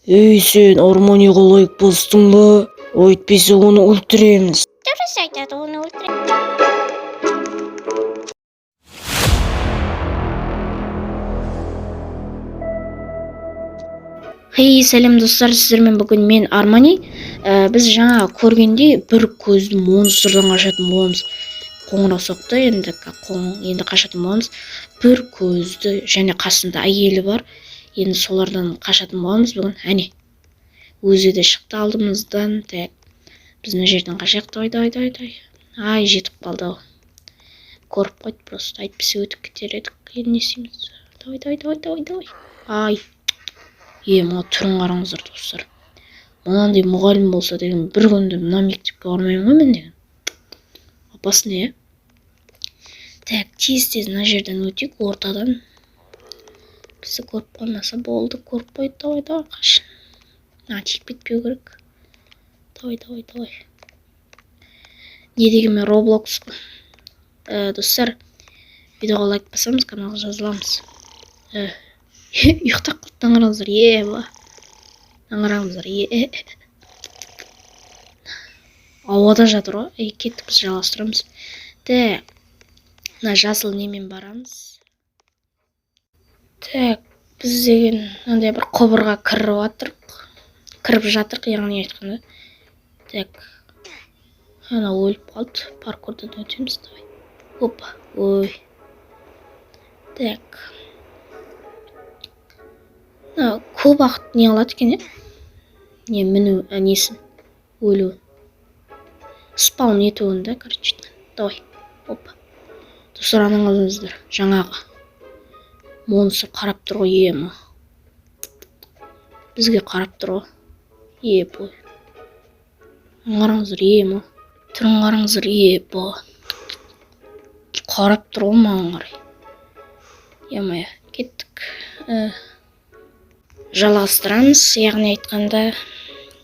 Ей сен арманияға лайк бастың ба? Өйтпесе оны өлтіреміз. Дұрыс айтады, оны өлтіреміз. Сәлем достар, сіздермен бүгін мен Армани. Біз жаңа көргенде бір көзді монстрдан қашатын боламыз. Қоңырау соқты, енді қашатын боламыз. Бір көзді және қасында әйелі бар. Енді солардан қашатын боламыз бүгін. Әне, өзі де шықты алдымыздан. Біз мына жерден қашайық. Ай, жетіп қалды ау. Көріп қойды просто, айтпесе өтіп кетер едік. Енді не істейміз? Давай. Ай. Мына түрін қараңыздар достар. Мынандай мұғалім болса деген бір күнде мына мектепке бармаймын ғой мен деген. Опасный, тез мына жерден өтейік, ортадан. Бізді көріп қалмаса болды, көріп қойды. Давай, қаш. Тиіп кетпеу керек. Давай. Не деген мен Roblox. Достар, видеоға лайк басамыз, каналға жазыламыз. Ұйықтап қалды, таңыраңыздар, ауада жатыр ғой, кеттік, біз жалғастырамыз. Мына жасыл немен барамыз. Біз деген мынандай бір құбырға кіріп жатырық, яғни айтқанда. Ана өліп қалды, паркурдан өтеміз. Опа, ой. Көп уақыт не алады екен, міну, несін, өлу. Спаун етуін да, короче. Давай, опа. Достар, анаңыздар, жаңағы монстр қарап тұр ғой, бізге қарап тұр ғой, бой. Қараңыздар, түрін қараңыздар, бой. Қарап тұр ғой маған қарай. Кеттік. Жалғастырамыз, яғни айтқанда,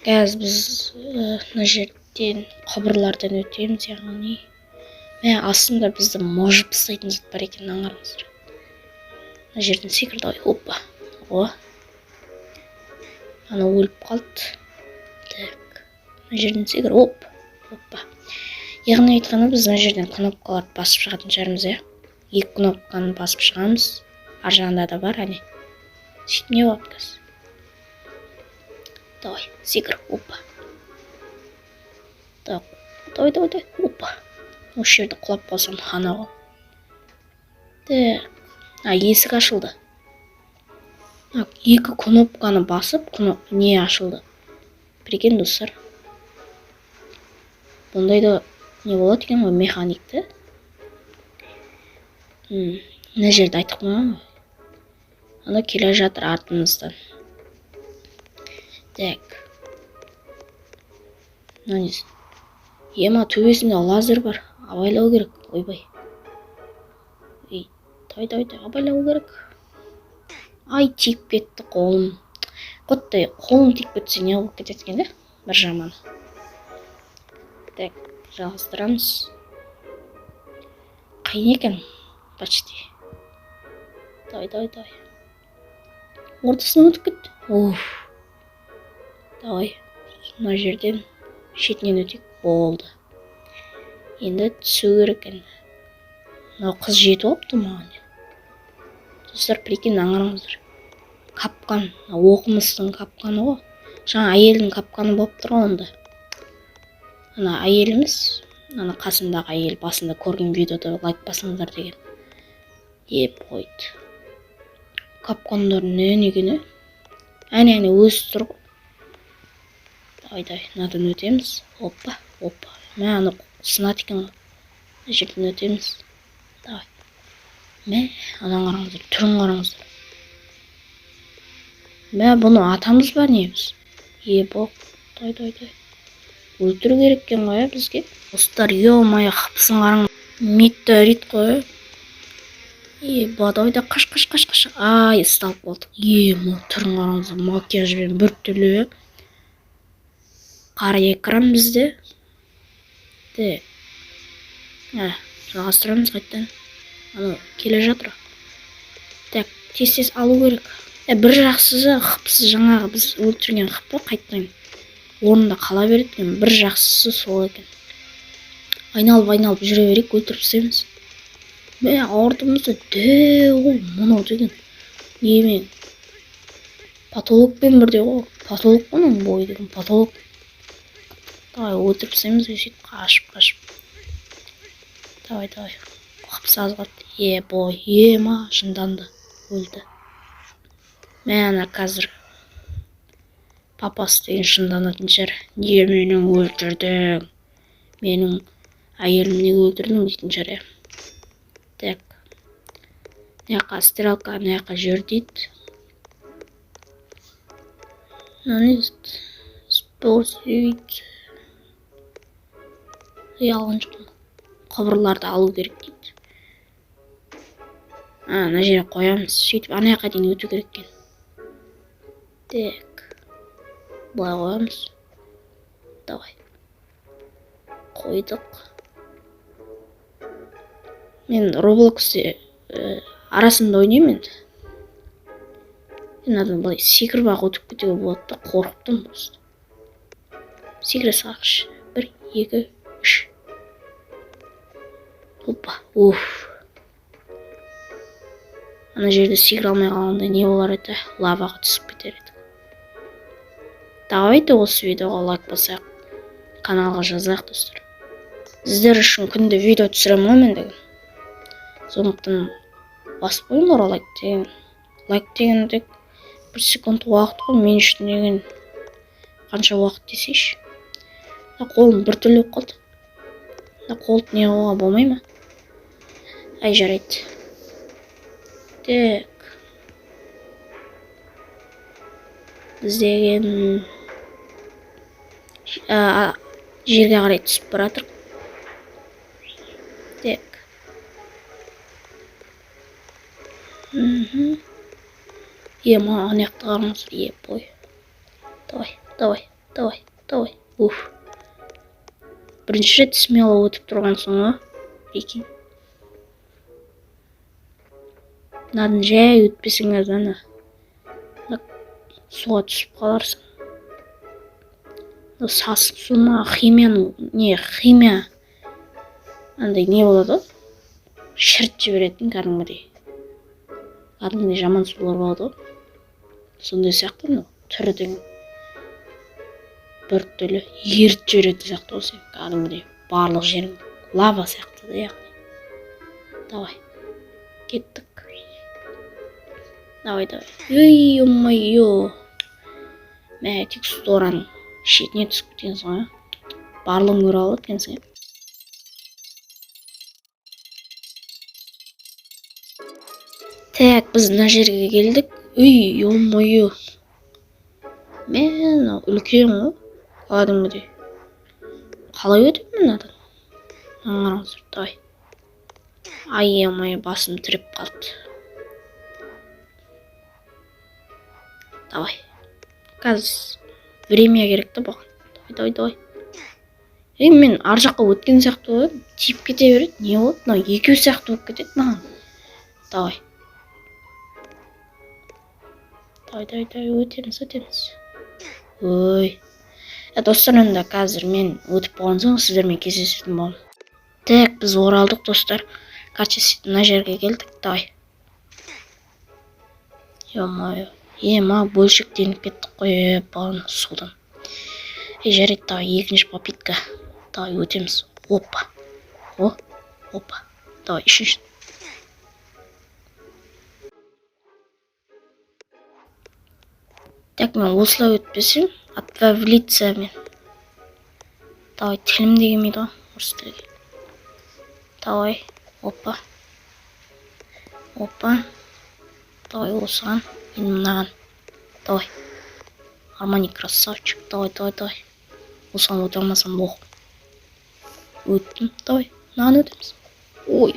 қазір біз мына жерден құбырлардан өтеміз, яғни астында бізді можып ұстайтын зат бар екен, аңғарыңыздар. Мына жерден секірді, опа. Ана өліп қалды. Мына жерден секір, опа. Яғни айтқанда біз мына жерден кнопкаларды басып шығатын шығармыз, 2 кнопканы басып шығамыз. Ар жағында да бар, әне. Сөйтіп не болады қазір? Давай, секір, опа. Давай, опа. Осы жерді құлап қалсам хана ғой. Есік ашылды. 2 кнопканы басып, не ашылды? Прикинь, достар. Бұндай да не болады екен ғой, механикті. Мына жерді айтып қойған ғой. Ана келе жатыр артымыздан. Төбесінде лазер бар. Абайлау керек. Ойбай. Давай, абайлау керек. Ай, тиіп кетті қолым. Қоттай, қолым тиіп кетсе не болып кететкен, бір жаман. Жалғастырамыз. Қайын екен, почти. Давай. Ортасынан өтіп кетті. Давай, мына жерден шетінен өтейік, болды. Енді түсу керек екен. Мынау қыз жетіп алыпты маған. Достар, прикинь, аңғарыңыздар. Капқан, оқымыстың капқаны ғой. Жаңа әйелдің капқаны болып тұр ғой онда. Ана әйеліміз, ана қасындағы әйел басында көрген видеода лайк басыңыздар деген. Қойды. Капқандар не? Әне өзі тұр ғой. Давай, мынадан өтеміз. Опа. Аны сынады екен ғой. Мына жерден өтеміз. Давай. Анаң қараңыздар, түрін қараңыздар. Бұны атамыз ба неміз? Давай. Өлтіру керек екен ғой, бізге. Достар, ё-моё, қапысын қараңыз. Метеорит қой. Давай, қаш. Ай, ұсталып болдық. Түрін қараңыздар, макияжбен бір түрлі. Қара екран бізде. Жалғастырамыз қайттан. Келе жатыр. Тез алу керек. Бір жақсысы қыпсыз жаңағы біз өлтірген қыпы қайтпайын орнында қала береді екен. Бір жақсысы сол екен. Айналып жүре берейік, өлтіріп тастаймыз. Артымызда ғой мынау деген. Немен? Патологпен бірде ғой. Патолог оның бойы деген патолог. Давай өлтіріп тастаймыз, сөйтіп қашып. Давай. Қыпсыз азғат. Бой, ма, жынданды. Өлді. Ана қазір папасы деген жынданатын шығар. Неге менің өлтірдің? Менің әйелімді өлтірдің дейтін шығар. Так. Мына стрелка мына жер дейді. Использовать. Алған жоқпын. Құбырларды алу керек дейді. Мына жерге қоямыз. Сөйтіп ана жаққа дейін өту керек екен. Так. Былай қоямыз. Давай. Қойдық. Мен Roblox'те арасында ойнаймын енді. Мен былай секіріп ақ өтіп кетуге болады да, қорықтым просто. Секіре салайықшы. 1, 2, 3. Опа. Ана жерде секіре алмай қалғанда не болар еді? Лаваға түсіп кетер еді. Давайте осы видеоға лайк басайық. Каналға жазайық, достар. Сіздер үшін күнде видео түсіремін ғой мен деген. Сондықтан басып қойыңдар лайк деген. Лайк деген тек 1 секунд уақыт қой, мен үшін деген қанша уақыт десейші. Қолым бір түрлі қалды. Қолды не қылуға болмай ма? Ай, жарайды. Так. Біз деген жерге қарай түсіп баратыр. Так. Ана яқты қараңыздар. Бой. Давай. Бірінші рет смело өтіп тұрған соң, прикинь. Мынадан жай өтпесеңіз, ана суға түсіп қаларсың. Сасып сума химия андай не болады ғой? Шірт жіберетін кәдімгідей жаман сулар болады ғой. Сондай сияқты түрі деген бір түрлі ерітіп жіберетін сияқты осы кәдімгідей барлық жерің лава сияқты да яғни. Давай. Кеттік. Давай. Ой-ой-ой. Мә текстураның шетіне түсіп кеткенсің, барлығын көре алады екенсің. Так, біз мына жерге келдік. Ой-ой-ой. Мен үлкен ғой. Кәдімгідей. Қалай өтемін мынадан? Қараңыздар, давай. Ай-ой, басым тіреп қалды. Давай. Қазір время керек та бұған. Давай. Мен ар жаққа өткен сияқты ғой. Тиіп кете береді. Не болды? Мынау екеу сияқты болып кетеді маған. Давай. Өтеміз. Ой. Достар, енді қазір мен өтіп болған соң сіздермен кездесетін боламын. Так, біз оралдық, достар. Сөйтіп мына жерге келдік. Давай. Ма бөлшектеніп кеттік қой, балын судан. Жарайды, давай, екінші попитка. Давай, өтеміз. Опа. Давай, үшінші. Так, мен осылай өтпесем, отправиться мен. Давай, тілім дегенмейді ғой, орыс тілге. Давай, опа. Давай, осыған, енді мынаған. Давай. Армани красавчик. Давай. Осыған өте алмасам боқ. Өттім. Давай, мынаған өтеміз. Ой,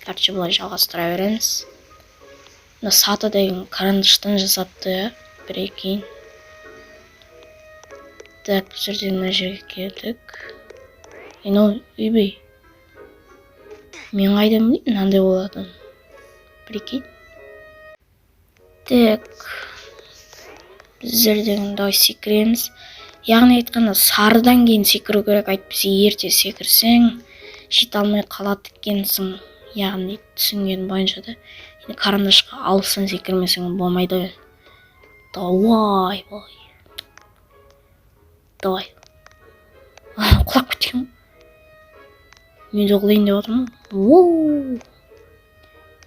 Короче, бұлай жалғастыра береміз. Мына саты деген карандыштан жасапты, прикинь. Так, бұл жерде мына жерге келдік. Үйбей. Мен қайдан білейін, мынандай болатын. Прикинь. Так, біздер деген давай секіреміз. Яғни айтқанда сарыдан кейін секіру керек, әйтпесе ерте секірсең жете алмай қалады екенсің. Яғни түсінген бойынша да. Енді карандашқа алыстан секірмесең болмайды. Давай. Құлап кеткен. Мен де құлайын деп отырмын.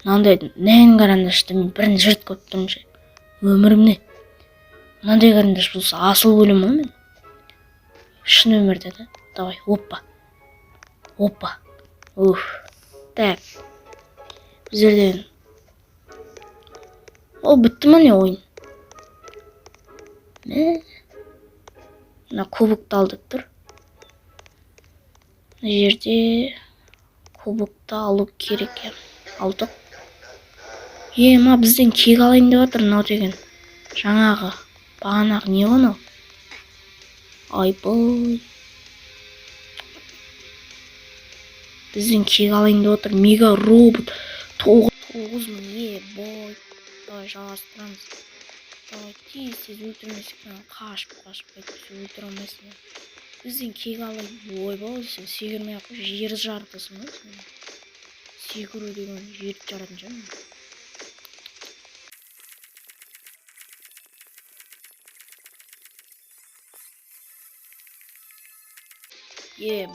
Мынандай нән карандашты мен бірінші рет көріп тұрмын ше. Өмірімде. Мынандай карандаш болса асыл өлім ғой мен. Шын өмірде да. Давай, оппа. Так. Біздерден. Ол бітті ма не ойын? Мына кубокты алдық тұр. Мына жерде кубокты алу керек. Алдық. Ма бізден кек алайын деп отыр мынау деген. Жаңағы бағанағы не ғой мынау? Айбой. Бізден кек алайын деп отыр. Мега робот. 9.000 бой. Давай жалғастырамыз. Давай тез өлтірмесек. Қашып қайтып өлтіре алмайсың. Бізден кек алайын. Ойбай, сен секірмей ақ жер жаратасың ғой сен. Секіру деген жерді жаратын жан.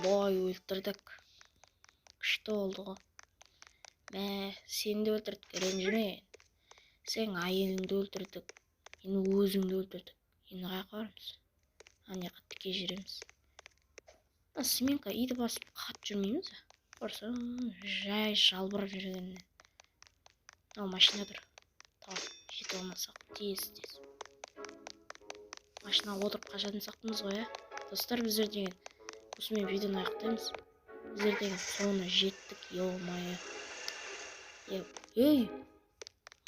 Бой, өлтірдік. Күшті болды ғой. Сені де өлтірдік, ренжіме. Сен әйеліңді өлтірдік. Енді өзіңді өлтірдік. Енді қайқа барамыз? Ане қатты жүреміз. Сменка иді басып қатып жүрмейміз. Көрсі, жай жалбырап жүргеннен. Машина тұр. Жете алмасақ, тез. Машинаға отырып қашатын сақтымыз ғой, достар, біздер деген. Осымен видеоны аяқтаймыз. Біздер деген соңына жеттік, ё-майы.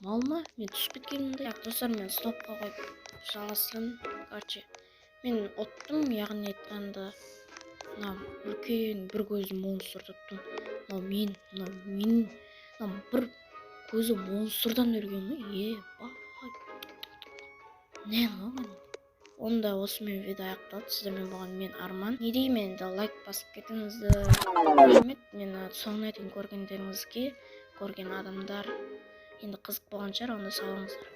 Мал ма? Мен түсіп кеткенімді. Достар, мен стопқа қойып жалғастырамын. Мен оттым, яғни айтқанда үлкен бір көзі монстр тұттым. Мен бір көзі монстрдан өрген ғой. Не ғой? Онда осымен видео аяқталды. Сіздермен болған мен Арман. Не деймін, лайк басып кетіңіздер. Рахмет, мен соңына дейін көргендеріңізге, көрген адамдар енді қызық болған шығар, онда сау болыңыздар.